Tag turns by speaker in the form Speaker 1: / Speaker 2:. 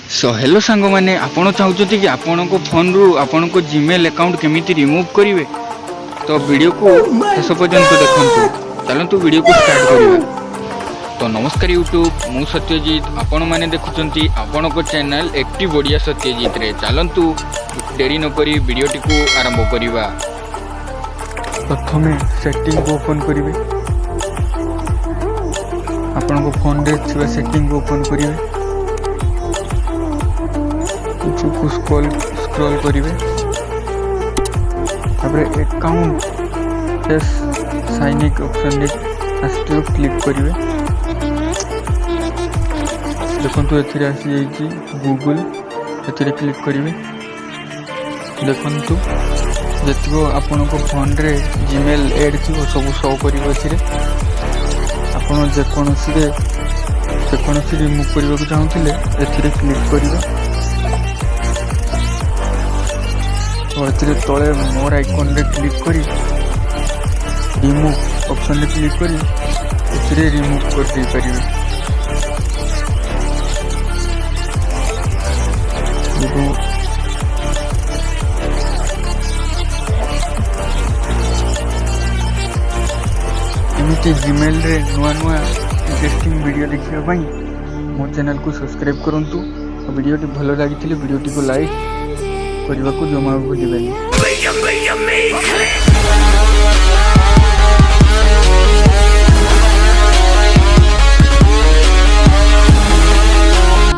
Speaker 1: So hello सांग मैंने आपण चाहते कि आपण फोन रु आपण जीमेल अकाउंट केमिति रिमूव करेंगे तो वीडियो को शेष पर्यंत देखंतु। चलतु वीडियो को स्टार्ट करिया। तो नमस्कार यूट्यूब मु सत्यजित आपण मैंने देखुंती आपण चैनल एक्टिव ओडिया सत्यजित रे। चलतु देरी न करी वीडियो टी को आरंभ करिवा।
Speaker 2: प्रथम सेटिंग को ओपन करेंगे। आपण को फोन रे थिबा सेटिंग को ओपन करेंगे। को स्क्रॉल करेंगे। तापर account face sign in option रे आस्ते क्लिक करेंगे। देखो एथिरे आसी जाइए गूगल एथिरे क्लिक करेंगे। देखो जितको आपण को फोन रे जीमेल ऐड थी सब शो करिवो एथिरे। आपण जेकोसी रिमूव करने को चाहूले एथिरे क्लिक करिवो। और तले मोर आइकन रे क्लिक करी रिमूव ऑप्शन रे क्लिक करी रिमूव कर दे परिवे। एमती जीमेल रे नुआ नुआ इंटरेस्टिंग वीडियो देखिया पाई मो चैनल को सब्सक्राइब करंतु। वीडियो टी भलो लागिथिले वीडियो टी को लाइक करने को जमा भूलिबेनी।